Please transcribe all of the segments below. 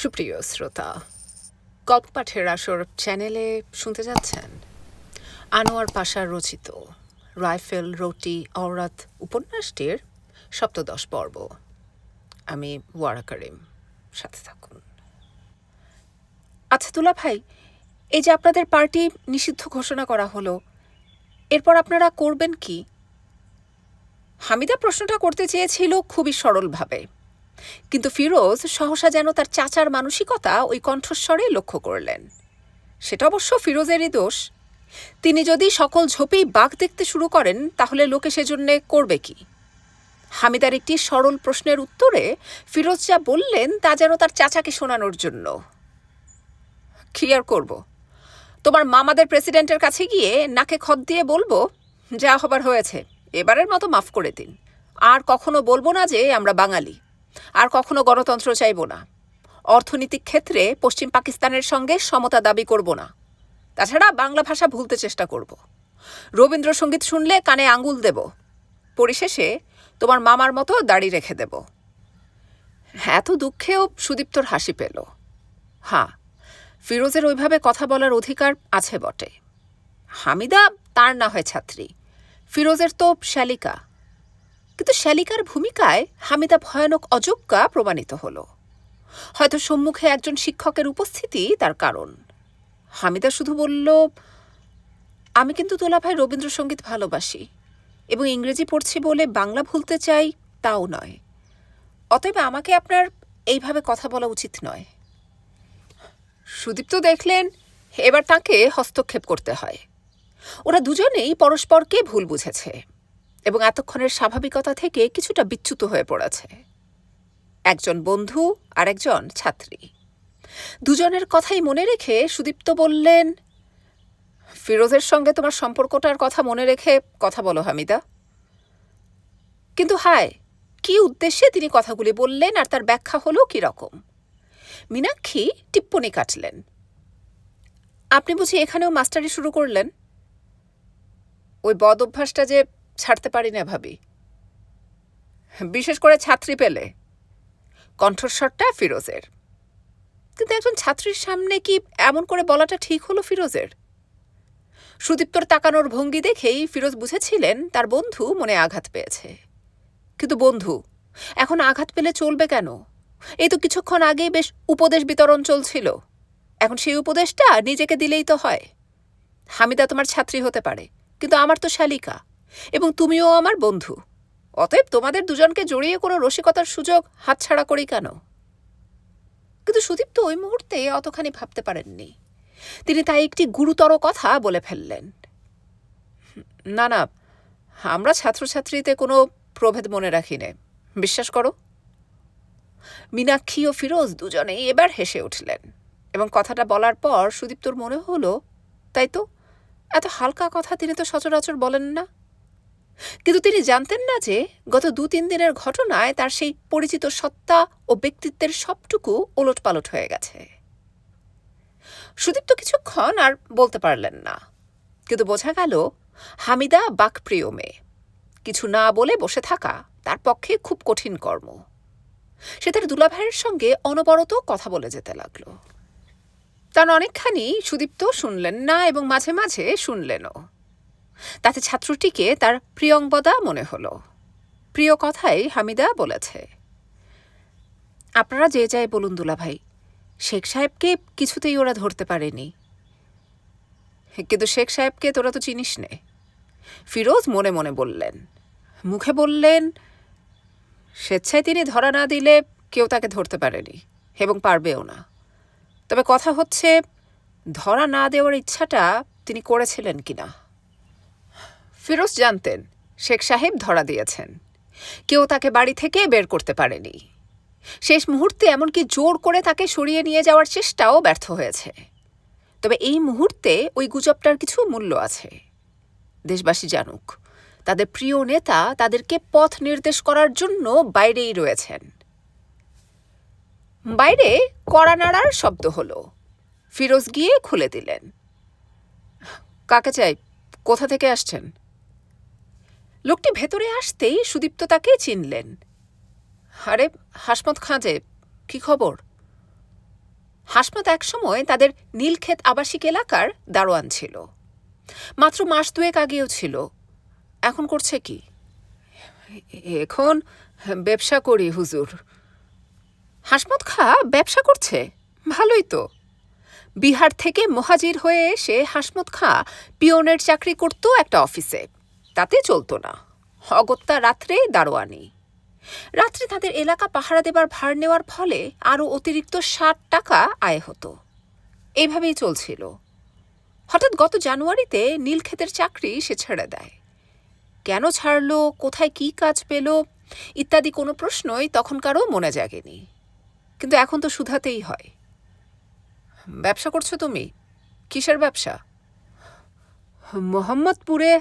সুপ্রিয় শ্রোতা, গল্প পাঠের আসর চ্যানেলে শুনতে যাচ্ছেন আনোয়ার পাশার রচিত রাইফেল রুটি অওরাত উপন্যাসটির সপ্তদশ পর্ব। আমি ওয়ারা করিম, সাথে থাকুন। আচ্ছা দুলা ভাই, এই যে আপনাদের পার্টি নিষিদ্ধ ঘোষণা করা হলো, এরপর আপনারা করবেন কি? হামিদা প্রশ্নটা করতে চেয়েছিল খুবই সরলভাবে, কিন্তু ফিরোজ সহসা যেন তার চাচার মানসিকতা ওই কণ্ঠস্বরে লক্ষ্য করলেন। সেটা অবশ্য ফিরোজেরই দোষ। তিনি যদি সকল ঝোপেই বাঘ দেখতে শুরু করেন, তাহলে লোকে সেজন্যে করবে কি? হামিদার একটি সরল প্রশ্নের উত্তরে ফিরোজ যা বললেন তা যেন তার চাচাকে শোনানোর জন্য। কি আর করব, তোমার মামাদের প্রেসিডেন্টের কাছে গিয়ে নাকে খত দিয়ে বলবো, যা হবার হয়েছে, এবারের মতো মাফ করে দিন। আর কখনো বলবো না যে আমরা বাঙালি, আর কখনো গণতন্ত্র চাইব না, অর্থনৈতিক ক্ষেত্রে পশ্চিম পাকিস্তানের সঙ্গে সমতা দাবি করব না, তাছাড়া বাংলা ভাষা ভুলতে চেষ্টা করব, রবীন্দ্রসঙ্গীত শুনলে কানে আঙুল দেব, পরিশেষে তোমার মামার মতো দাড়ি রেখে দেব। এত দুঃখেও সুদীপ্তর হাসি পেল। হ্যাঁ, ফিরোজের ওইভাবে কথা বলার অধিকার আছে বটে। হামিদা তার না হয় ছাত্রী, ফিরোজের তো শ্যালিকা, কিন্তু শ্যালিকার ভূমিকায় হামিদা ভয়ানক অযোগ্যা প্রমাণিত হল। হয়তো সম্মুখে একজন শিক্ষকের উপস্থিতি তার কারণ। হামিদা শুধু বলল, আমি কিন্তু দুলাভাই রবীন্দ্রসঙ্গীত ভালোবাসি এবং ইংরেজি পড়ছি বলে বাংলা ভুলতে চাই তাও নয়, অতএব আমাকে আপনার এইভাবে কথা বলা উচিত নয়। সুদীপ্ত দেখলেন এবার তাকে হস্তক্ষেপ করতে হয়। ওরা দুজনেই পরস্পরকে ভুল বুঝেছে এবং এতক্ষণের স্বাভাবিকতা থেকে কিছুটা বিচ্যুত হয়ে পড়েছে। একজন বন্ধু আর একজন ছাত্রী, দুজনের কথাই মনে রেখে সুদীপ্ত বললেন, ফিরোজের সঙ্গে তোমার সম্পর্কটার কথা মনে রেখে কথা বলো হামিদা। কিন্তু হায়, কি উদ্দেশ্যে তিনি কথাগুলি বললেন আর তার ব্যাখ্যা হলো কি রকম? মীনাক্ষী টিপ্পনি কাটলেন, আপনি বুঝি এখানেও মাস্টারি শুরু করলেন? ওই বদ অভ্যাসটা যে ছাড়তে পারি না ভাবি, বিশেষ করে ছাত্রী পেলে। কণ্ঠস্বরটা ফিরোজের, কিন্তু একজন ছাত্রীর সামনে কি এমন করে বলাটা ঠিক হলো ফিরোজের? সুদীপ্তর তাকানোর ভঙ্গি দেখেই ফিরোজ বুঝেছিলেন তার বন্ধু মনে আঘাত পেয়েছে। কিন্তু বন্ধু এখন আঘাত পেলে চলবে কেন? এই তো কিছুক্ষণ আগেই বেশ উপদেশ বিতরণ চলছিল, এখন সেই উপদেশটা নিজেকে দিলেই তো হয়। হামিদা তোমার ছাত্রী হতে পারে, কিন্তু আমার তো শালিকা, এবং তুমিও আমার বন্ধু, অতএব তোমাদের দুজনকে জড়িয়ে কোনো রসিকতার সুযোগ হাতছাড়া করি কেন? কিন্তু সুদীপ্ত ওই মুহূর্তে অতখানি ভাবতে পারেননি। তিনি তাই একটি গুরুতর কথা বলে ফেললেন, না না, আমরা ছাত্রছাত্রীতে কোনো প্রভেদ মনে রাখি নে, বিশ্বাস করো। মীনাক্ষী ও ফিরোজ দুজনেই এবার হেসে উঠলেন, এবং কথাটা বলার পর সুদীপ্তর মনে হলো, তাই তো, এত হালকা কথা তিনি তো সচরাচর বলেন না। কিন্তু তিনি জানতেন না যে গত 2-3 দিনের ঘটনায় তার সেই পরিচিত সত্তা ও ব্যক্তিত্বের সবটুকু ওলটপালট হয়ে গেছে। সুদীপ্ত কিছুক্ষণ আর বলতে পারলেন না, কিন্তু বোঝা গেল হামিদা বাকপ্রিয় মেয়ে। কিছু না বলে বসে থাকা তার পক্ষে খুব কঠিন কর্ম। সে তার দুলাভাইয়ের সঙ্গে অনবরত কথা বলে যেতে লাগল। তার অনেকখানি সুদীপ্ত শুনলেন না এবং মাঝে মাঝে শুনলেনও। তাতে ছাত্রটিকে তার প্রিয়ংবদা মনে হলো। প্রিয় কথাই হামিদা বলেছে, আপনারা যে যাই বলুন দুলাভাই, শেখ সাহেবকে কিছুতেই ওরা ধরতে পারেনি। কিন্তু শেখ সাহেবকে তোরা তো চিনিস নে, ফিরোজ মনে মনে বললেন। মুখে বললেন, স্বেচ্ছায় তিনি ধরা না দিলে কেউ তাকে ধরতে পারেনি এবং পারবেও না। তবে কথা হচ্ছে, ধরা না দেওয়ার ইচ্ছাটা তিনি করেছিলেন কিনা। ফিরোজ জানতেন শেখ সাহেব ধরা দিয়েছেন, কেউ তাকে বাড়ি থেকে বের করতে পারেনি। শেষ মুহূর্তে এমনকি জোর করে তাকে সরিয়ে নিয়ে যাওয়ার চেষ্টাও ব্যর্থ হয়েছে। তবে এই মুহূর্তে ওই গুজবটার কিছু মূল্য আছে। দেশবাসী জানুক, তাদের প্রিয় নেতা তাদেরকে পথ নির্দেশ করার জন্য বাইরেই রয়েছেন। বাইরে কড়া নাড়ার শব্দ হলো। ফিরোজ গিয়ে খুলে দিলেন। কাকে চাই, কোথা থেকে আসছেন? লোকটি ভেতরে আসতেই সুদীপ্ত তাকে চিনলেন। আরে হাসমত খাঁ যে, কি খবর? হাসমত একসময় তাদের নীলক্ষেত আবাসিক এলাকার দারোয়ান ছিল, মাত্র মাস দুয়েক আগেও ছিল। এখন করছে কি? এখন ব্যবসা করি হুজুর। হাসমত খাঁ ব্যবসা করছে? ভালোই তো। বিহার থেকে মহাজির হয়ে এসে হাসমত খাঁ পিয়নের চাকরি করত একটা অফিসে, তাতে চলতো না, অগত্যা রাত্রে দারোয়ানি। রাত্রে তাদের এলাকা পাহারা দেবার ভার নেওয়ার ফলে আরও অতিরিক্ত ৬০ টাকা আয় হতো। এইভাবেই চলছিল। হঠাৎ গত জানুয়ারিতে নীলক্ষেতের চাকরি সে ছেড়ে দেয়। কেন ছাড়ল, কোথায় কি কাজ পেল ইত্যাদি কোনো প্রশ্নই তখনকারও মনে জাগেনি। কিন্তু এখন তো শুধাতেই হয়। ব্যবসা করছো তুমি? কিসের ব্যবসা? মোহাম্মদপুরে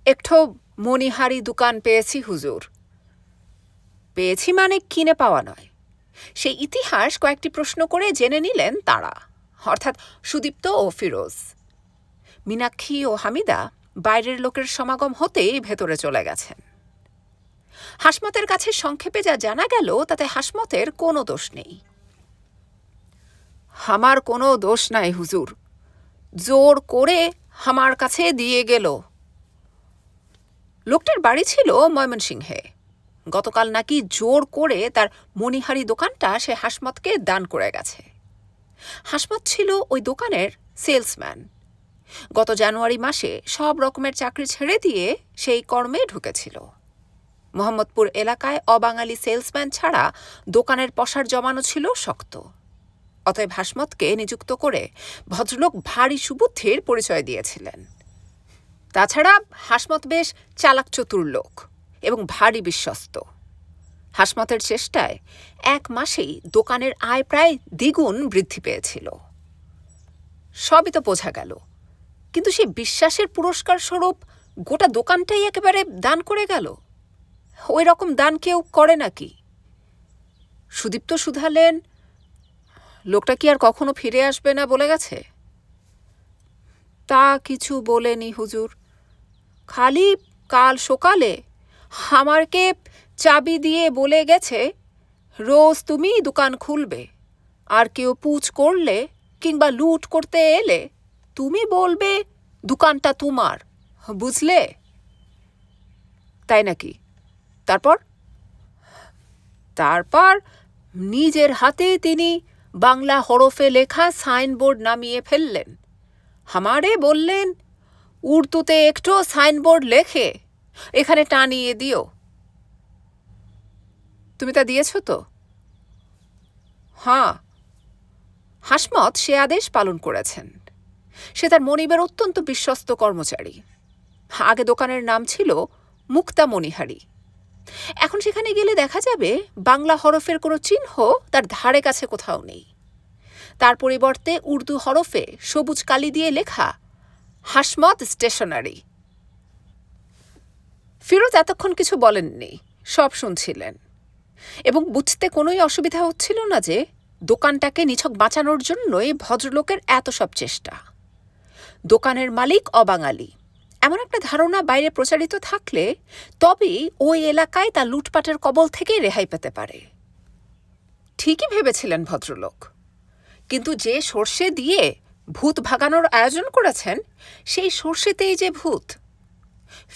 একটো মণিহারি দোকান পেয়েছি হুজুর। পেয়েছি মানে কিনে পাওয়া নয়, সেই ইতিহাস কয়েকটি প্রশ্ন করে জেনে নিলেন তারা, অর্থাৎ সুদীপ্ত ও ফিরোজ। মীনাক্ষী ও হামিদা বাইরের লোকের সমাগম হতেই ভেতরে চলে গেছেন। হাসমতের কাছে সংক্ষেপে যা জানা গেল তাতে হাসমতের কোনো দোষ নেই। আমার কোনো দোষ নাই হুজুর, জোর করে আমার কাছে দিয়ে গেল। লোকটার বাড়ি ছিল ময়মনসিংহে। গতকাল নাকি জোর করে তার মণিহারি দোকানটা সে হাসমতকে দান করে গেছে। হাসমত ছিল ওই দোকানের সেলসম্যান। গত জানুয়ারি মাসে সব রকমের চাকরি ছেড়ে দিয়ে সেই কর্মে ঢুকেছিল। মোহাম্মদপুর এলাকায় অবাঙালি সেলসম্যান ছাড়া দোকানের পসার জমানো ছিল শক্ত। অতএব হাসমতকে নিযুক্ত করে ভদ্রলোক ভারী সুবুদ্ধির পরিচয় দিয়েছিলেন। তাছাড়া হাসমত বেশ চালাক চতুর লোক এবং ভারী বিশ্বস্ত। হাসমতের চেষ্টায় ১ মাসেই দোকানের আয় প্রায় দ্বিগুণ বৃদ্ধি পেয়েছিল। সবই তো বোঝা গেল, কিন্তু সে বিশ্বাসের পুরস্কার স্বরূপ গোটা দোকানটাই একেবারে দান করে গেল। ওই রকম দান কেউ করে নাকি? সুদীপ্ত শুধালেন, লোকটা কি আর কখনো ফিরে আসবে না বলে গেছে? তা কিছু বলেনি হুজুর, খালি কাল সকালে আমারকে চাবি দিয়ে বলে গেছে, রোজ তুমি দোকান খুলবে, আর কেউ পুছ করলে কিংবা লুট করতে এলে তুমি বলবে দোকানটা তোমার, বুঝলে? তাই নাকি? তারপর? তারপর নিজের হাতে তিনি বাংলা হরফে লেখা সাইনবোর্ড নামিয়ে ফেললেন। আমারে বললেন, উর্দুতে একটু সাইনবোর্ড লেখে এখানে টানিয়ে দিও। তুমি তা দিয়েছ তো? হ্যাঁ। হাসমত সে আদেশ পালন করেছেন। সে তার মনিবের অত্যন্ত বিশ্বস্ত কর্মচারী। আগে দোকানের নাম ছিল মুক্তা মণিহারি। এখন সেখানে গেলে দেখা যাবে বাংলা হরফের কোনো চিহ্ন তার ধারে কাছে কোথাও নেই। তার পরিবর্তে উর্দু হরফে সবুজ কালি দিয়ে লেখা হাসমত স্টেশনারি। ফিরোজ এতক্ষণ কিছু বলেননি, সব শুনছিলেন, এবং বুঝতে কোনোই অসুবিধা হচ্ছিল না যে দোকানটাকে নিছক বাঁচানোর জন্যই ভদ্রলোকের এত সব চেষ্টা। দোকানের মালিক অবাঙালি এমন একটা ধারণা বাইরে প্রচারিত থাকলে তবেই ওই এলাকায় তা লুটপাটের কবল থেকে রেহাই পেতে পারে। ঠিকই ভেবেছিলেন ভদ্রলোক, কিন্তু যে সর্ষে দিয়ে ভূত ভাগানোর আয়োজন করেছেন সেই সর্ষেতেই যে ভূত।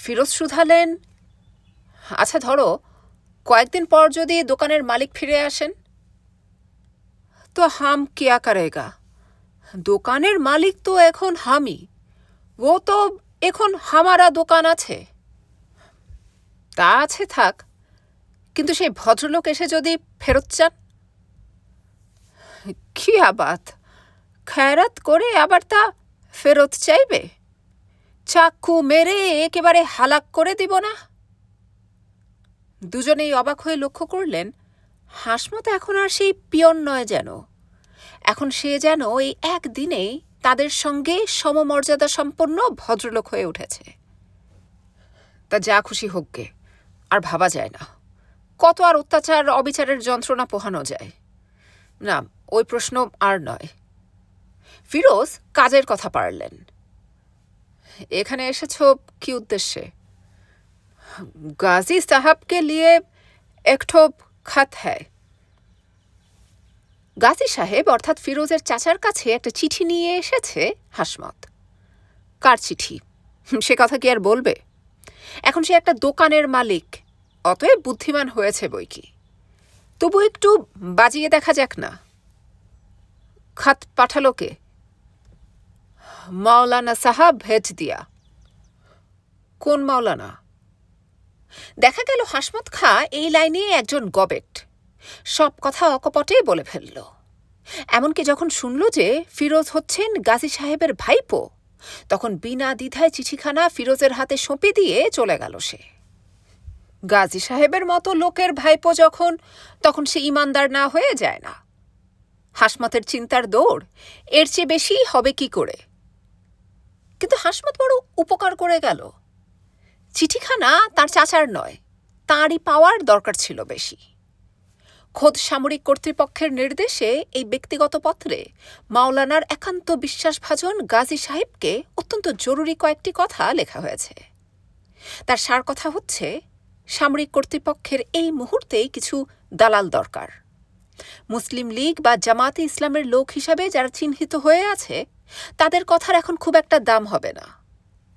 ফিরোজ শুধালেন, আচ্ছা ধরো কয়েকদিন পর যদি দোকানের মালিক ফিরে আসেন, তো হাম কিয়া করেগা? দোকানের মালিক তো এখন হামি, ও তো এখন হামারা দোকান আছে। তা আছে থাক, কিন্তু সেই ভদ্রলোক এসে যদি ফেরত চান? কি আবাত, খেরাত করে আবার তা ফেরত চাইবে? চাকু মেরে একেবারে হালাক করে দিব না? দুজনেই অবাক হয়ে লক্ষ্য করলেন হাসমত এখন আর সেই পিয়ন নয়, যেন এখন সে যেন এই একদিনেই তাদের সঙ্গে সমমর্যাদা সম্পন্ন ভদ্রলোক হয়ে উঠেছে। তা যা খুশি হোক গে, আর ভাবা যায় না কত আর অত্যাচার অবিচারের যন্ত্রণা পোহানো যায়। না, ওই প্রশ্ন আর নয়। ফিরোজ কাজের কথা পারলেন। এখানে এসেছ কি উদ্দেশ্যে? গাজী সাহাবকে লিয়ে একঠো খত হ্যায়। গাজী সাহেব অর্থাৎ ফিরোজের চাচার কাছে একটা চিঠি নিয়ে এসেছে হাসমত। কার চিঠি সে কথা কি আর বলবে? এখন সে একটা দোকানের মালিক, অতএব বুদ্ধিমান হয়েছে বই কি। তবু একটু বাজিয়ে দেখা যাক না। খাত পাঠালো কে? মাওলানা সাহাব ভেজ দিয়া। কোন মাওলানা? দেখা গেল হাসমত খা এই লাইনে একজন গবেট, সব কথা অকপটে বলে ফেলল। এমনকি যখন শুনল যে ফিরোজ হচ্ছেন গাজী সাহেবের ভাইপো, তখন বিনা দ্বিধায় চিঠিখানা ফিরোজের হাতে সঁপে দিয়ে চলে গেল সে। গাজী সাহেবের মতো লোকের ভাইপো যখন, তখন সে ইমানদার না হয়ে যায় না। হাসমতের চিন্তার দৌড় এর চেয়ে বেশি হবে কি করে। কিন্তু হাসমত বড় উপকার করে গেল। চিঠিখানা তার চাচার নয়, তাঁরই পাওয়ার দরকার ছিল বেশি। খোদ সামরিক কর্তৃপক্ষের নির্দেশে এই ব্যক্তিগত পত্রে মাওলানার একান্ত বিশ্বাসভাজন গাজী সাহেবকে অত্যন্ত জরুরি কয়েকটি কথা লেখা হয়েছে। তার সার কথা হচ্ছে, সামরিক কর্তৃপক্ষের এই মুহূর্তেই কিছু দালাল দরকার। মুসলিম লীগ বা জামাতে ইসলামের লোক হিসাবে যারা চিহ্নিত হয়ে আছে, তাদের কথার এখন খুব একটা দাম হবে না।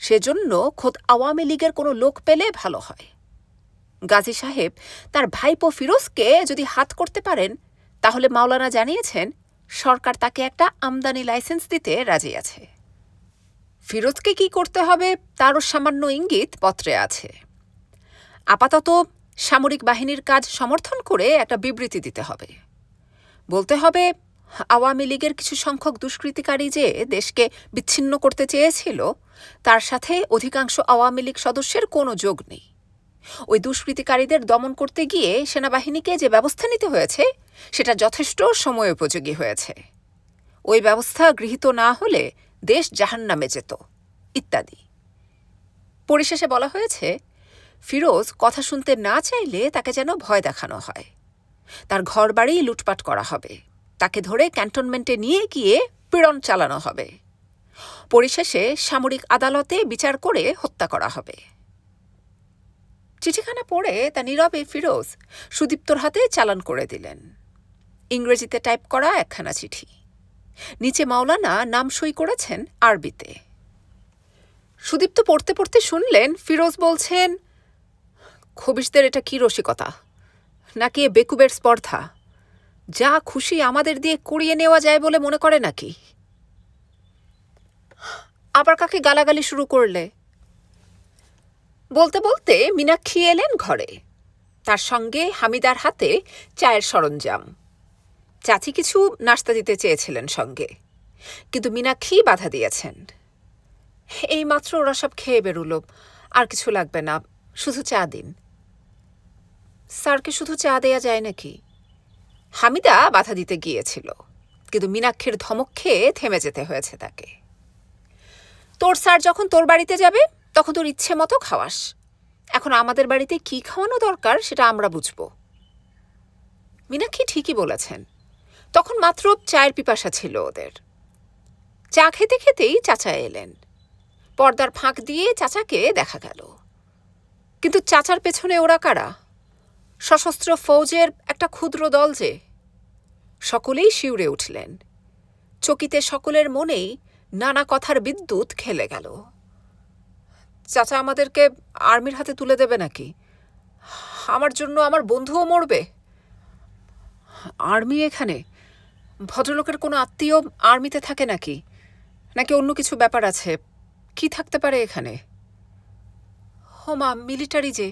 সেজন্য খোদ আওয়ামী লীগের কোনো লোক পেলে ভালো হয়। গাজী সাহেব তার ভাইপো ফিরোজকে যদি হাত করতে পারেন, তাহলে মাওলানা জানিয়েছেন সরকার তাকে একটা আমদানি লাইসেন্স দিতে রাজি আছে। ফিরোজকে কি করতে হবে তারও সামান্য ইঙ্গিত পত্রে আছে। আপাতত সামরিক বাহিনীর কাজ সমর্থন করে একটা বিবৃতি দিতে হবে। বলতে হবে আওয়ামী লীগের কিছু সংখ্যক দুষ্কৃতিকারী যে দেশকে বিচ্ছিন্ন করতে চেয়েছিল, তার সাথে অধিকাংশ আওয়ামী লীগ সদস্যের কোনো যোগ নেই। ওই দুষ্কৃতিকারীদের দমন করতে গিয়ে সেনাবাহিনীকে যে ব্যবস্থা নিতে হয়েছে, সেটা যথেষ্ট সময়োপযোগী হয়েছে। ওই ব্যবস্থা গৃহীত না হলে দেশ জাহান্নামে যেত, ইত্যাদি। পরিশেষে বলা হয়েছে, ফিরোজ কথা শুনতে না চাইলে তাকে যেন ভয় দেখানো হয়। তার ঘরবাড়ি লুটপাট করা হবে, তাকে ধরে ক্যান্টনমেন্টে নিয়ে গিয়ে পীড়ন চালানো হবে। পরিশেষে সামরিক আদালতে বিচার করে হত্যা করা হবে। চিঠিখানা পড়ে তা নীরবে ফিরোজ সুদীপ্তর হাতে চালান করে দিলেন। ইংরেজিতে টাইপ করা একখানা চিঠি, নিচে মাওলানা নাম সই করেছেন আরবিতে। সুদীপ্ত পড়তে পড়তে শুনলেন ফিরোজ বলছেন, খবিশদের এটা কি রসিকতা, নাকি এ বেকুবের স্পর্ধা? যা খুশি আমাদের দিয়ে কুড়িয়ে নেওয়া যায় বলে মনে করে নাকি? আবার কাকে গালাগালি শুরু করলে? বলতে বলতে মীনাক্ষী এলেন ঘরে, তার সঙ্গে হামিদার হাতে চায়ের সরঞ্জাম। চাচি কিছু নাস্তা দিতে চেয়েছিলেন সঙ্গে, কিন্তু মীনাক্ষী বাধা দিয়েছেন। এইমাত্র ওরা সব খেয়ে বেরুলো, আর কিছু লাগবে না, শুধু চা দিন। স্যারকে শুধু চা দেয়া যায় নাকি? হামিদা বাধা দিতে গিয়েছিল, কিন্তু মীনাক্ষীর ধমক খেয়ে থেমে যেতে হয়েছে তাকে। তোর স্যার যখন তোর বাড়িতে যাবে তখন তোর ইচ্ছে মতো খাওয়াস, এখন আমাদের বাড়িতে কি খাওয়ানো দরকার সেটা আমরা বুঝব। মীনাক্ষী ঠিকই বলেছেন, তখন মাত্র চায়ের পিপাসা ছিল ওদের। চা খেতে খেতেই চাচা এলেন। পর্দার ফাঁক দিয়ে চাচাকে দেখা গেল, কিন্তু চাচার পেছনে ওরা কারা? সশস্ত্র ফৌজের একটা ক্ষুদ্র দল যে। সকলেই শিউরে উঠলেন। চকিতে সকলের মনেই নানা কথার বিদ্যুৎ খেলে গেল। চাচা আমাদেরকে আর্মির হাতে তুলে দেবে নাকি? আমার জন্য আমার বন্ধুও মরবে? আর্মি এখানে? ভদ্রলোকের কোনো আত্মীয় আর্মিতে থাকে নাকি? নাকি অন্য কিছু ব্যাপার আছে? কি থাকতে পারে এখানে? ও মা, মিলিটারি যে,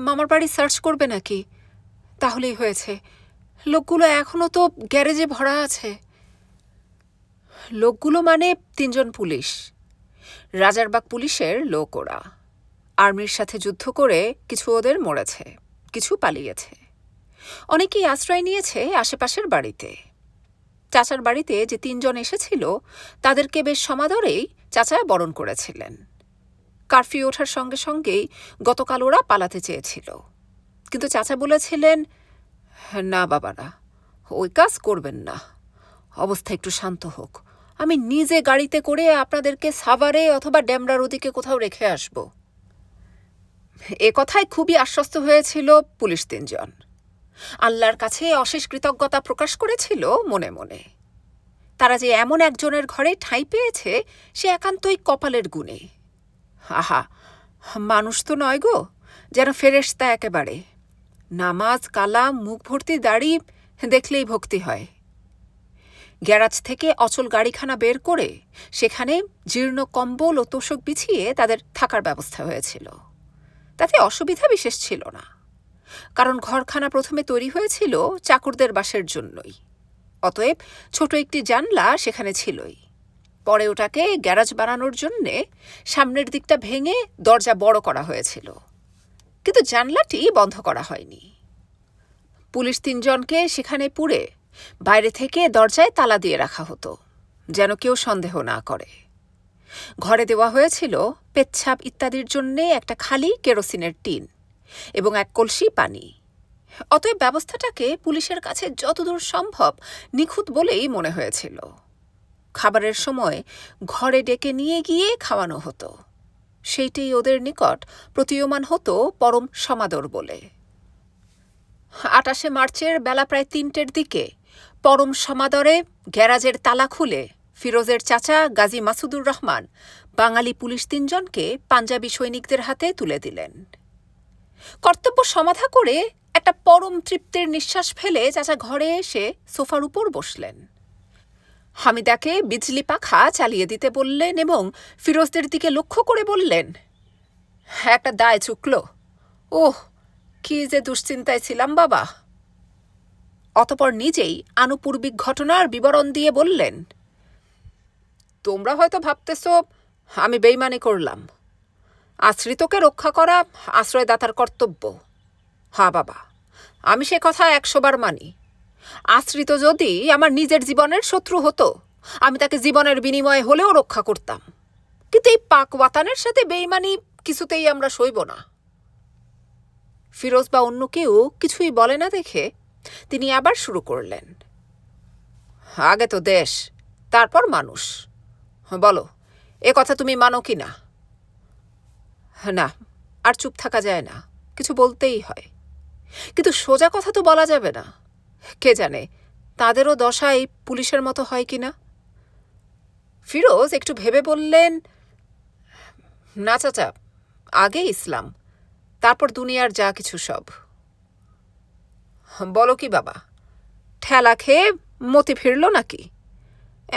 মামার বাড়ি সার্চ করবে নাকি? তাহলেই হয়েছে। লোকগুলো এখনো তো গ্যারেজে ভরা আছে। লোকগুলো মানে 3 জন পুলিশ, রাজারবাগ পুলিশের লোক ওরা। আর্মির সাথে যুদ্ধ করে কিছু ওদের মরেছে, কিছু পালিয়েছে। অনেকেই আশ্রয় নিয়েছে আশেপাশের বাড়িতে। চাচার বাড়িতে যে 3 জন এসেছিল, তাদেরকে বেশ সমাদরেই চাচা বরণ করেছিলেন। কারফিউ ওঠার সঙ্গে সঙ্গেই গতকাল ওরা পালাতে চেয়েছিল, কিন্তু চাচা বলেছিলেন, না বাবারা, ওই কাজ করবেন না, অবস্থা একটু শান্ত হোক, আমি নিজে গাড়িতে করে আপনাদেরকে সাভারে অথবা ডেমরার ওদিকে কোথাও রেখে আসব। এ কথায় খুবই আশ্বস্ত হয়েছিল পুলিশ 3 জন। আল্লাহর কাছে অশেষ কৃতজ্ঞতা প্রকাশ করেছিল মনে মনে। তারা যে এমন একজনের ঘরে ঠাঁই পেয়েছে সে একান্তই কপালের গুণে। আহা, মানুষ তো নয় গো, যেন ফেরেশতা একেবারে। নামাজ কালাম, মুখ ভর্তি দাড়ি, দেখলেই ভক্তি হয়। গ্যারাজ থেকে অচল গাড়িখানা বের করে সেখানে জীর্ণ কম্বল ও তোষক বিছিয়ে তাদের থাকার ব্যবস্থা হয়েছিল। তাতে অসুবিধা বিশেষ ছিল না, কারণ ঘরখানা প্রথমে তৈরি হয়েছিল চাকরদের বাসের জন্যই। অতএব ছোট একটি জানলা সেখানে ছিলই। পরে ওটাকে গ্যারাজ বানানোর জন্যে সামনের দিকটা ভেঙে দরজা বড় করা হয়েছিল, কিন্তু জানলাটি বন্ধ করা হয়নি। পুলিশ 3 জনকে সেখানে পুরে বাইরে থেকে দরজায় তালা দিয়ে রাখা হতো, যেন কেউ সন্দেহ না করে। ঘরে দেওয়া হয়েছিল পেচ্ছাপ ইত্যাদির জন্যে একটা খালি কেরোসিনের টিন এবং 1 কলসি পানি। অতএব ব্যবস্থাটাকে পুলিশের কাছে যতদূর সম্ভব নিখুঁত বলেই মনে হয়েছিল। খাবারের সময় ঘরে ডেকে নিয়ে গিয়ে খাওয়ানো হতো। সেইটাই ওদের নিকট প্রতীয়মান হতো পরম সমাদর বলে। 28শে মার্চের বেলা প্রায় 3টের দিকে পরম সমাদরে গ্যারাজের তালা খুলে ফিরোজের চাচা গাজী মাসুদুর রহমান বাঙালি পুলিশ 3 জনকে পাঞ্জাবি সৈনিকদের হাতে তুলে দিলেন। কর্তব্য সমাধা করে একটা পরম তৃপ্তির নিঃশ্বাস ফেলে চাচা ঘরে এসে সোফার উপর বসলেন। হামিদাকে বিজলি পাখা চালিয়ে দিতে বললেন এবং ফিরোজদের দিকে লক্ষ্য করে বললেন, একটা দায় চুকলো। ওহ, কি যে দুশ্চিন্তায় ছিলাম বাবা। অতপর নিজেই আনুপূর্বিক ঘটনার বিবরণ দিয়ে বললেন, তোমরা হয়তো ভাবতেছ আমি বেইমানি করলাম। আশ্রিতকে রক্ষা করা আশ্রয়দাতার কর্তব্য। হ্যাঁ বাবা, আমি সে কথা 100 বার মানি। আশ্রিত যদি আমার নিজের জীবনের শত্রু হতো, আমি তাকে জীবনের বিনিময়ে হলেও রক্ষা করতাম। কিন্তু এই পাক ওয়াতানের সাথে বেইমানি কিছুতেই আমরা সইব না। ফিরোজ বা অন্য কেউ কিছুই বলে না দেখে তিনি আবার শুরু করলেন, আগে তো দেশ, তারপর মানুষ। বলো, এ কথা তুমি মানো কি না? না, আর চুপ থাকা যায় না, কিছু বলতেই হয়। কিন্তু সোজা কথা তো বলা যাবে না। কে জানে তাদেরও দশাই পুলিশের মতো হয় কিনা। ফিরোজ একটু ভেবে বললেন, না চাচা, আগে ইসলাম, তারপর দুনিয়ার যা কিছু সব। বলো কি বাবা, ঠেলা খেয়ে মতি ফিরল নাকি?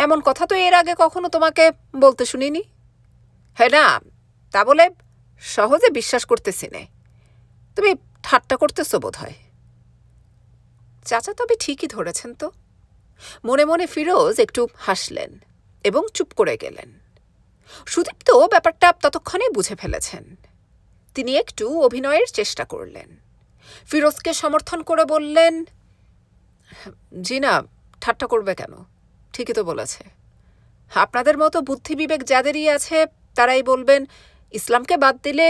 এমন কথা তো এর আগে কখনো তোমাকে বলতে শুনিনি। হ্যাঁ না, তা বলে সহজে বিশ্বাস করতেছি নে। তুমি ঠাট্টা করতেছো বোধ হয়। চাচা তবে ঠিকই ধরেছেন তো। মনে মনে ফিরোজ একটু হাসলেন এবং চুপ করে গেলেন। সুদীপ্ত ব্যাপারটা ততক্ষণে বুঝে ফেলেছেন। তিনি একটু অভিনয়ের চেষ্টা করলেন। ফিরোজকে সমর্থন করে বললেন, জি না, ঠাট্টা করবে কেন? ঠিকই তো বলেছে। আপনাদের মতো বুদ্ধি বিবেক যাদেরই আছে তারাই বলবেন ইসলামকে বাদ দিলে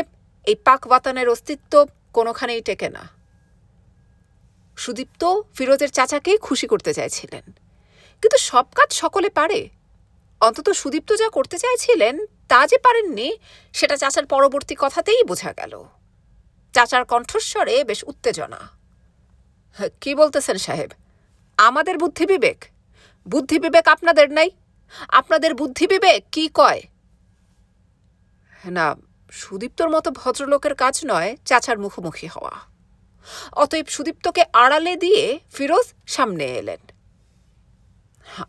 এই পাক ওয়াতানের অস্তিত্ব কোনোখানেই টেকে না। সুদীপ্ত ফিরোজের চাচাকেই খুশি করতে চাইছিলেন, কিন্তু সব কাজ সকলে পারে। অন্তত সুদীপ্ত যা করতে চাইছিলেন তা যে পারেননি সেটা চাচার পরবর্তী কথাতেই বোঝা গেল। চাচার কণ্ঠস্বরে বেশ উত্তেজনা। কি বলতেছেন সাহেব? আমাদের বুদ্ধি বিবেক? বুদ্ধি বিবেক আপনাদের নাই? আপনাদের বুদ্ধি বিবেক কি কয়? না, সুদীপ্তর মতো ভদ্রলোকের কাজ নয় চাচার মুখোমুখি হওয়া। অতএব সুদীপ্তকে আড়ালে দিয়ে ফিরোজ সামনে এলেন।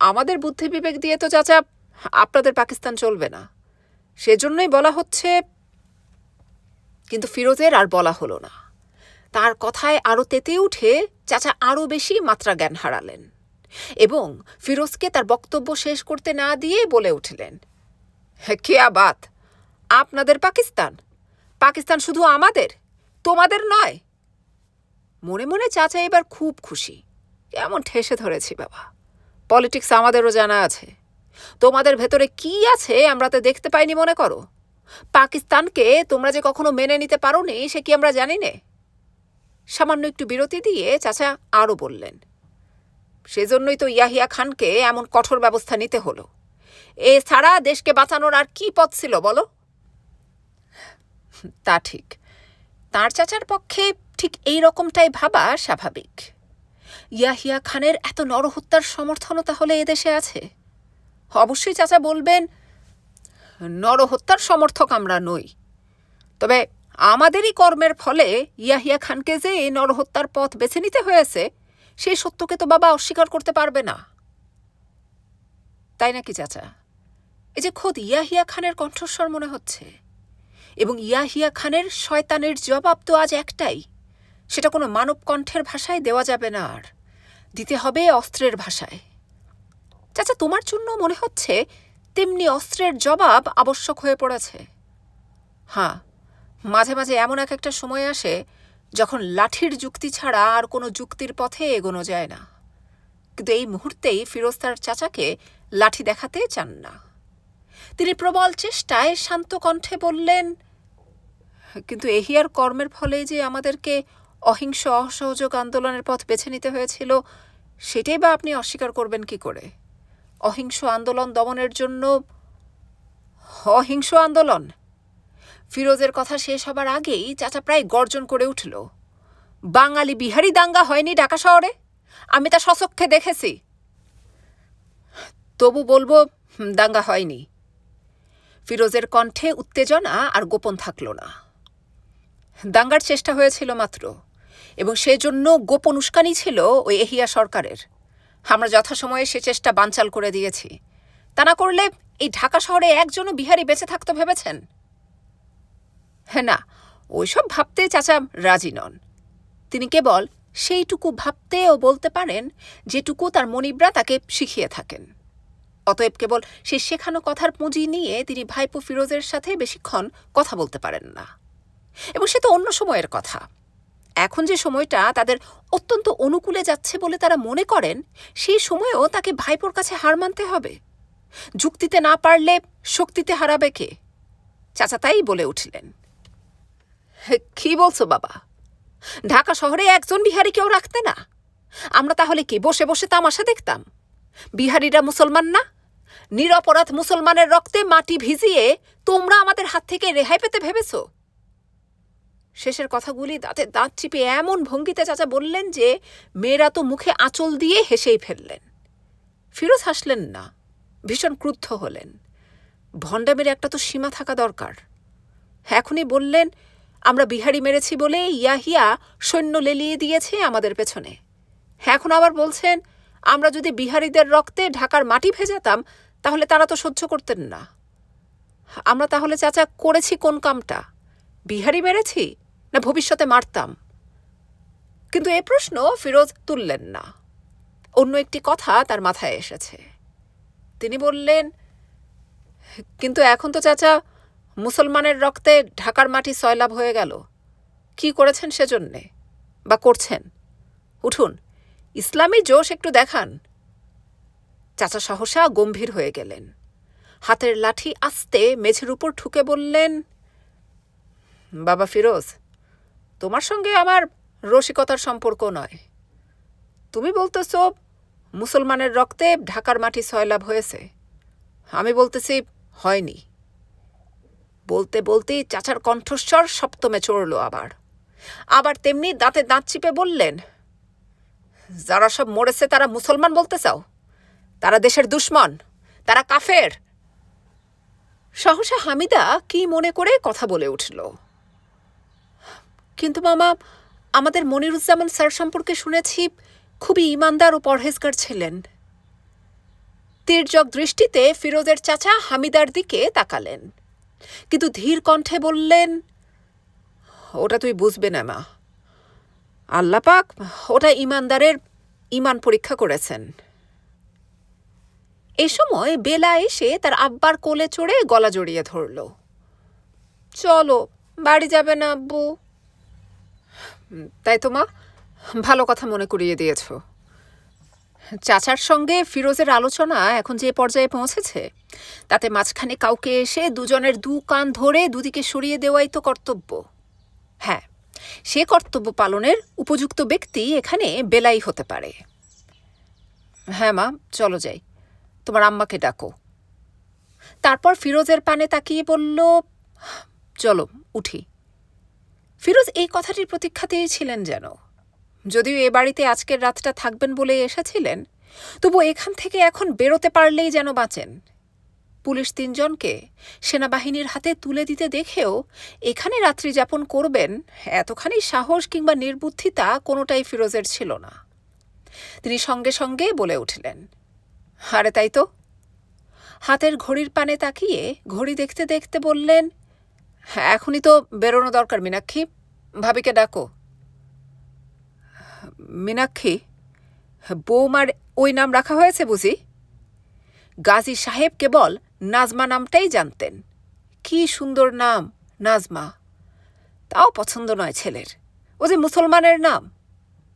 আমাদের বুদ্ধি বিবেক দিয়ে তো চাচা আপনাদের পাকিস্তান চলবে না, সেজন্যই বলা হচ্ছে। কিন্তু ফিরোজের আর বলা হলো না। তার কথায় আরও তেতে উঠে চাচা আরও বেশি মাত্রা জ্ঞান হারালেন এবং ফিরোজকে তার বক্তব্য শেষ করতে না দিয়ে বলে উঠলেন, কেয়া বাত, আপনাদের পাকিস্তান? পাকিস্তান শুধু আমাদের, তোমাদের নয়? মনে মনে চাচা এবার খুব খুশি। কেমন ঠেসে ধরেছি বাবা, পলিটিক্স আমাদেরও জানা আছে। তোমাদের ভেতরে কি আছে আমরা তো দেখতে পাইনি মনে করো। পাকিস্তানকে তোমরা যে কখনো মেনে নিতে পারোনি সে কি আমরা জানি নে? সামান্য একটু বিরতি দিয়ে চাচা আরও বললেন, সেজন্যই তো ইয়াহিয়া খানকে এমন কঠোর ব্যবস্থা নিতে হলো। এ ছাড়া দেশকে বাঁচানোর আর কি পথ ছিল বলো? তা ঠিক, তাঁর চাচার পক্ষে ঠিক এই রকমটাই ভাবা স্বাভাবিক। ইয়াহিয়া খানের এত নরহত্যার সমর্থনও তাহলে এদেশে আছে? অবশ্যই চাচা বলবেন, নরহত্যার সমর্থক আমরা নই, তবে আমাদেরই কর্মের ফলে ইয়াহিয়া খানকে যে এই নরহত্যার পথ বেছে নিতে হয়েছে সেই সত্যকে তো বাবা অস্বীকার করতে পারবে না। তাই নাকি চাচা? এই যে খোদ ইয়াহিয়া খানের কণ্ঠস্বর মনে হচ্ছে, এবং ইয়াহিয়া খানের শয়তানের জবাব তো আজ একটাই, সেটা কোনো মানব কণ্ঠের ভাষায় দেওয়া যাবে না, আর দিতে হবে অস্ত্রের ভাষায়। চাচা, তোমার জন্য মনে হচ্ছে তেমনি অস্ত্রের জবাব আবশ্যক হয়ে পড়েছে। হ্যাঁ, মাঝে মাঝে এমন একটা সময় আসে যখন লাঠির যুক্তি ছাড়া আর কোনো যুক্তির পথে এগোনো যায় না, কিন্তু এই মুহূর্তেই ফিরোজ তার চাচাকে লাঠি দেখাতে চান না। তিনি প্রবল চেষ্টায় শান্ত কণ্ঠে বললেন, কিন্তু এহিয়ার কর্মের ফলে যে আমাদেরকে অহিংস অসহযোগ আন্দোলনের পথ বেছে নিতে হয়েছিল, সেটাই বা আপনি অস্বীকার করবেন কি করে? অহিংস আন্দোলন দমনের জন্য অহিংস আন্দোলন? ফিরোজের কথা শেষ হবার আগেই চাচা প্রায় গর্জন করে উঠল, বাঙালি বিহারি দাঙ্গা হয়নি ঢাকা শহরে? আমি তা স্বচক্ষে দেখেছি। তবু বলবো, দাঙ্গা হয়নি। ফিরোজের কণ্ঠে উত্তেজনা আর গোপন থাকল না। দাঙ্গার চেষ্টা হয়েছিল মাত্র, এবং সেজন্য গোপন উস্কানি ছিল ওই এহিয়া সরকারের। আমরা যথাসময়ে সে চেষ্টা বানচাল করে দিয়েছি। তা না করলে এই ঢাকা শহরে একজনও বিহারি বেঁচে থাকতো ভেবেছেন? হ্যাঁ, না, ওইসব ভাবতে চাচা রাজি নন। তিনি কেবল সেইটুকু ভাবতে ও বলতে পারেন যেটুকু তার মনিবরা তাকে শিখিয়ে থাকেন। অতএব কেবল সেই শেখানো কথার পুঁজি নিয়ে তিনি ভাইপো ফিরোজের সাথে বেশিক্ষণ কথা বলতে পারেন না। এবং সে তো অন্য সময়ের কথা। এখন যে সময়টা তাদের অত্যন্ত অনুকূলে যাচ্ছে বলে তারা মনে করেন, সেই সময়েও তাকে ভাইপোর কাছে হার মানতে হবে। যুক্তিতে না পারলে শক্তিতে হারাবে কে? চাচা তাই বলে উঠলেন, কি বলছো বাবা? ঢাকা শহরে একজন বিহারি কেউ রাখতে না? আমরা তাহলে কি বসে বসে তামাশা দেখতাম? বিহারিরা মুসলমান না? নিরপরাধ মুসলমানের রক্তে মাটি ভিজিয়ে তোমরা আমাদের হাত থেকে রেহাই পেতে ভেবেছ? শেষের কথাগুলি দাঁতে দাঁত চিপে এমন ভঙ্গিতে চাচা বললেন যে মেয়েরা তো মুখে আঁচল দিয়ে হেসেই ফেললেন। ফিরোজ হাসলেন না, ভীষণ ক্রুদ্ধ হলেন। ভণ্ডামের একটা তো সীমা থাকা দরকার। এখনই বললেন, আমরা বিহারি মেরেছি বলে ইয়াহিয়া সৈন্য লেলিয়ে দিয়েছে আমাদের পেছনে। এখন আবার বলছেন, আমরা যদি বিহারিদের রক্তে ঢাকার মাটি ভেজাতাম তাহলে তারা তো সহ্য করতেন না। আমরা তাহলে চাচা করেছি কোন কামটা? বিহারি মেরেছি না ভবিষ্যতে মারতাম? কিন্তু এ প্রশ্ন ফিরোজ তুললেন না। অন্য একটি কথা তার মাথায় এসেছে। তিনি বললেন, কিন্তু এখন তো চাচা মুসলমানের রক্তে ঢাকার মাটি সয়লাভ হয়ে গেল। কি করেছেন সেজন্যে, বা করছেন? উঠুন, ইসলামী জোশ একটু দেখান। চাচা সহসা গম্ভীর হয়ে গেলেন। হাতের লাঠি আস্তে মেঝের উপর ঠুকে বললেন, বাবা ফিরোজ, তোমার সঙ্গে আমার রসিকতার সম্পর্ক নয়। তুমি বলতেছ মুসলমানের রক্তে ঢাকার মাটি সয়লাভ হয়েছে, আমি বলতেছি হয়নি। বলতে বলতেই চাচার কণ্ঠস্বর সপ্তমে চড়ল। আবার তেমনি দাঁতে দাঁত চিপে বললেন, যারা সব মরেছে তারা মুসলমান বলতে চাও? তারা দেশের দুশ্মন, তারা কাফের। সহসা হামিদা কি মনে করে কথা বলে উঠল, কিন্তু মামা, আমাদের মনিরুজ্জামান স্যার সম্পর্কে শুনেছি খুবই ইমানদার ও পরহেজগার ছিলেন। তির্যক দৃষ্টিতে ফিরোজের চাচা হামিদার দিকে তাকালেন, কিন্তু ধীর কণ্ঠে বললেন, ওটা তুই বুঝবে না মা। আল্লাপাক ওটা ইমানদারের ইমান পরীক্ষা করেছেন। এ সময় বেলা এসে তার আব্বার কোলে চড়ে গলা জড়িয়ে ধরল। চলো, বাড়ি যাবে না আব্বু? তাই তো মা, ভালো কথা মনে করিয়ে দিয়েছ। চাচার সঙ্গে ফিরোজের আলোচনা এখন যে পর্যায়ে পৌঁছেছে, তাতে মাঝখানে কাউকে এসে দুজনের দু কান ধরে দুদিকে সরিয়ে দেওয়াই তো কর্তব্য। হ্যাঁ, সে কর্তব্য পালনের উপযুক্ত ব্যক্তি এখানে বেলাই হতে পারে। হ্যাঁ মা, চলো যাই, তোমার আম্মাকে ডাকো। তারপর ফিরোজের পানে তাকিয়ে বলল, চলো উঠি। ফিরোজ এই কথাটির প্রতীক্ষাতেই ছিলেন যেন। যদিও এ বাড়িতে আজকের রাতটা থাকবেন বলে এসেছিলেন, তবু এখান থেকে এখন বেরোতে পারলেই যেন বাঁচেন। পুলিশ 3 জনকে সেনাবাহিনীর হাতে তুলে দিতে দেখেও এখানে রাত্রি যাপন করবেন এতখানি সাহস কিংবা নির্বুদ্ধিতা কোনোটাই ফিরোজের ছিল না। তিনি সঙ্গে সঙ্গে বলে উঠলেন, আরে তাই তো। হাতের ঘড়ির পানে তাকিয়ে ঘড়ি দেখতে দেখতে বললেন, এখনই তো বেরোনো দরকার মীনাক্ষী, ভাবিকে ডাকো। মীনাক্ষী? বৌমার ওই নাম রাখা হয়েছে বুঝি? গাজী সাহেব কেবল নাজমা নামটাই জানতেন। কি সুন্দর নাম, নাজমা। তাও পছন্দ নয় ছেলের, ও যে মুসলমানের নাম।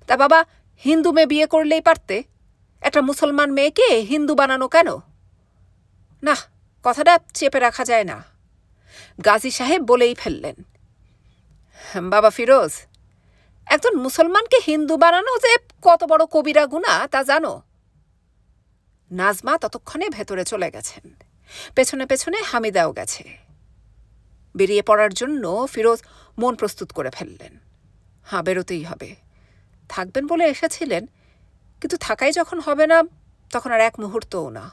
তা বাবা, হিন্দু মেয়ে বিয়ে করলেই পারতে, একটা মুসলমান মেয়েকে হিন্দু বানানো কেন? না, কথাটা চেপে রাখা যায় না। গাজী সাহেব বলেই ফেললেন, বাবা ফিরোজ, একজন মুসলমানকে হিন্দু বানানো যে কত বড় কবিরা গুনাহ তা জানো? নাজমা ততক্ষণে ভেতরে চলে গেছেন, পেছনে পেছনে হামিদাও গেছে। বেরিয়ে পড়ার জন্য ফিরোজ মন প্রস্তুত করে ফেললেন। হ্যাঁ, বেরোতেই হবে। থাকবেন বলে এসেছিলেন, কিন্তু থাকাই যখন হবে না, তখন আর এক মুহূর্তও না।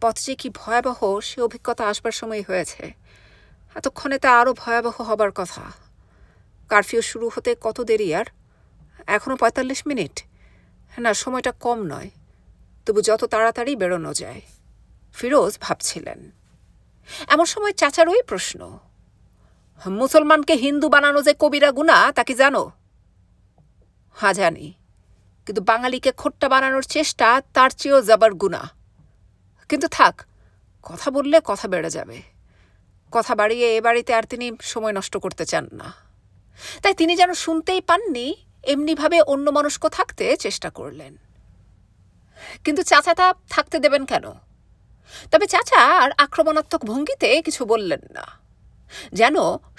পথ যে কি ভয়াবহ সে অভিজ্ঞতা আসবার সময় হয়েছে। এতক্ষণে তা আরও ভয়াবহ হবার কথা। কারফিউ শুরু হতে কত দেরি আর? এখনও 45 মিনিট। না, সময়টা কম নয়, তবু যত তাড়াতাড়ি বেরোনো যায়। ফিরোজ ভাবছিলেন। এমন সময় চাচার ওই প্রশ্ন, মুসলমানকে হিন্দু বানানো যে কবিরা গুনাহ তা কি জানো? হ্যাঁ জানি, কিন্তু বাঙালিকে খোট্টা বানানোর চেষ্টা তার চেয়েও জবর গুনাহ। কিন্তু থাক, কথা বললে কথা বেড়ে যাবে। কথা বাড়িয়ে এ বাড়িতে আর তিনি সময় নষ্ট করতে চান না। তাই তিনি যেন শুনতেই পাননি, এমনিভাবে অন্যমনস্ক থাকতে চেষ্টা করলেন। কিন্তু চাচা তা থাকতে দেবেন কেন? তবে চাচা আর আক্রমণাত্মক ভঙ্গিতে কিছু বললেন না, যেন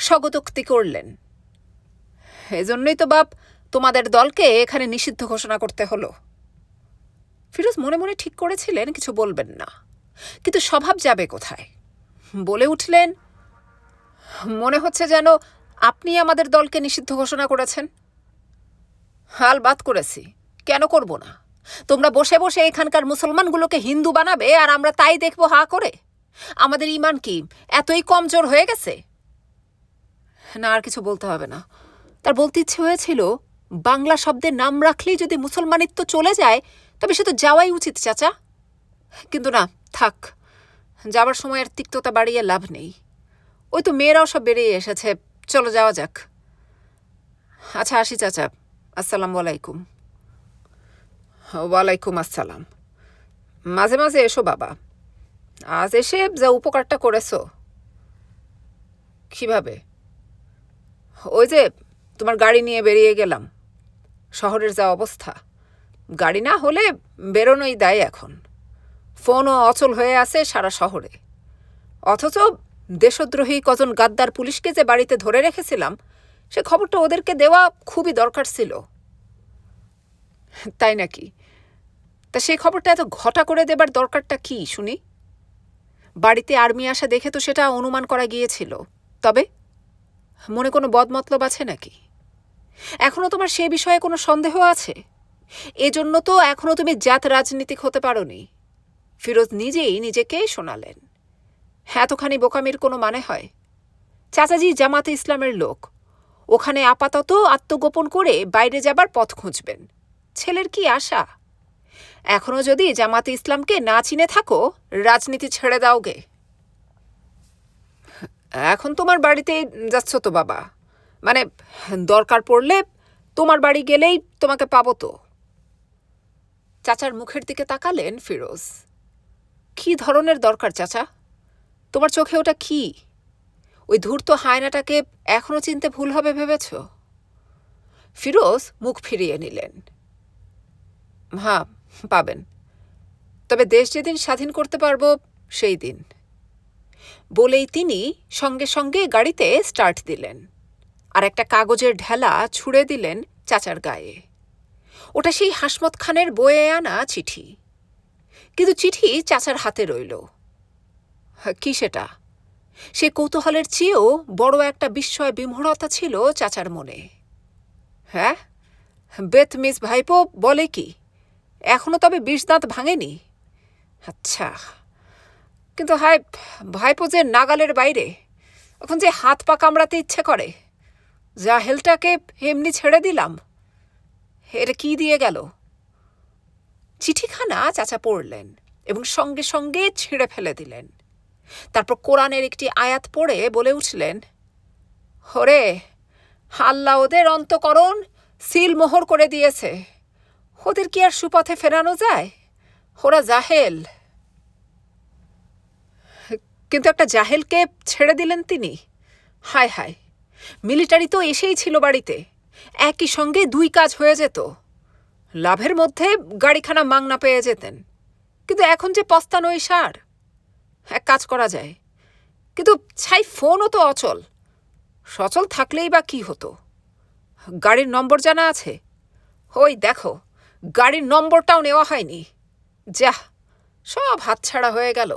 স্বগতোক্তি করলেন। এজন্যই তো বাপ তোমাদের দলকে এখানে নিষিদ্ধ ঘোষণা করতে হলো। ফিরোজ মনে মনে ঠিক করেছিলেন কিছু বলবেন না, কিন্তু স্বভাব যাবে কোথায়। বলে উঠলেন, মনে হচ্ছে যেন আপনি আমাদের দলকে নিষিদ্ধ ঘোষণা করেছেন। হাল বাদ করেছি, কেন করব না? তোমরা বসে বসে এখানকার মুসলমানগুলোকে হিন্দু বানাবে আর আমরা তাই দেখব হা করে। আমাদের ঈমান কি এতই কমজোর হয়ে গেছে? না, আর কিছু বলতে হবে না। তার বলতে ইচ্ছে হয়েছিল, বাংলা শব্দের নাম রাখলেই যদি মুসলমানিত্ব চলে যায় তবে সে তো যাওয়াই উচিত চাচা। কিন্তু না, থাক, যাবার সময় আর তিক্ততা বাড়িয়ে লাভ নেই। ওই তো মেয়েরাও সব বেরিয়ে এসেছে, চলো যাওয়া যাক। আচ্ছা আসি চাচা, আসসালামু আলাইকুম। ওয়ালাইকুম আসসালাম। মাঝে মাঝে এসো বাবা, আজ এসে যা উপকারটা করেছো। কিভাবে? ওই যে তোমার গাড়ি নিয়ে বেরিয়ে গেলাম। শহরের যা অবস্থা, গাড়ি না হলে বেরোনোই দায় এখন। ফোনও অচল হয়ে আছে সারা শহরে। অথচ দেশদ্রোহী কজন গাদ্দার পুলিশকে যে বাড়িতে ধরে রেখেছিলাম, সে খবরটা ওদেরকে দেওয়া খুবই দরকার ছিল। তাই নাকি? তা সেই খবরটা এত ঘটা করে দেবার দরকারটা কি শুনি? বাড়িতে আর্মি আসা দেখে তো সেটা অনুমান করা গিয়েছিল। তবে মনে কোনো বদমতলব আছে নাকি? এখনো তোমার সে বিষয়ে কোনো সন্দেহ আছে? এজন্য তো এখনো তুমি জাত রাজনীতিক হতে পারোনি। ফিরোজ নিজেই নিজেকে শোনালেন। এতখানি বোকামির কোনো মানে হয়? চাচাজি জামাতে ইসলামের লোক, ওখানে আপাতত আত্মগোপন করে বাইরে যাবার পথ খুঁজবেন। ছেলের কি আশা? এখনো যদি জামাতে ইসলামকে না চিনে থাকো, রাজনীতি ছেড়ে দাও গে। এখন তোমার বাড়িতে যাচ্ছ তো বাবা, মানে দরকার পড়লে তোমার বাড়ি গেলেই তোমাকে পাবো তো। চাচার মুখের দিকে তাকালেন ফিরোজ। কি ধরনের দরকার চাচা? তোমার চোখে ওটা কি? ওই ধূর্ত হায়নাটাকে এখনো চিনতে ভুল হবে ভেবেছ? ফিরোজ মুখ ফিরিয়ে নিলেন। হ্যাঁ, পাবেন, তবে দেশ যেদিন স্বাধীন করতে পারবো সেই দিন। বলেই তিনি সঙ্গে সঙ্গে গাড়িতে স্টার্ট দিলেন, আর একটা কাগজের ঢেলা ছুঁড়ে দিলেন চাচার গায়ে। ওটা সেই হাসমত খানের বয়ে আনা চিঠি। কিন্তু চিঠি চাচার হাতে রইল। কি সেটা? সে কৌতূহলের চেয়েও বড় একটা বিস্ময় বিমূঢ়তা ছিল চাচার মনে। হ্যাঁ, বেথ মিস ভাইপো বলে কি, এখনো তবে 20 দাঁত ভাঙেনি? আচ্ছা, কিন্তু হায়, ভাইপো যে নাগালের বাইরে, এখন যে হাত পা কামড়াতে ইচ্ছে করে। জাহেলটাকে এমনি ছেড়ে দিলাম। এটা কি দিয়ে গেল? চিঠিখানা চাচা পড়লেন এবং সঙ্গে সঙ্গে ছিঁড়ে ফেলে দিলেন। তারপর কোরআনের একটি আয়াত পড়ে বলে উঠলেন, হরে, আল্লাহ ওদের অন্তঃকরণ সিল মোহর করে দিয়েছে, ওদের কি আর সুপথে ফেরানো যায়? ওরা জাহেল। কিন্তু একটা জাহেলকে ছেড়ে দিলেন তিনি? হায় হায়, মিলিটারি তো এসেই ছিল বাড়িতে, একই সঙ্গে 2 কাজ হয়ে যেত। লাভের মধ্যে গাড়িখানা মাংনা পেয়ে যেতেন। কিন্তু এখন যে পস্তানোই সার। এক কাজ করা যায়, কিন্তু ছাই ফোনও তো অচল। সচল থাকলেই বা কি হতো? গাড়ির নম্বর জানা আছে? ওই দেখো, গাড়ির নম্বরটাও নেওয়া হয়নি। যাহ, সব হাতছাড়া হয়ে গেল।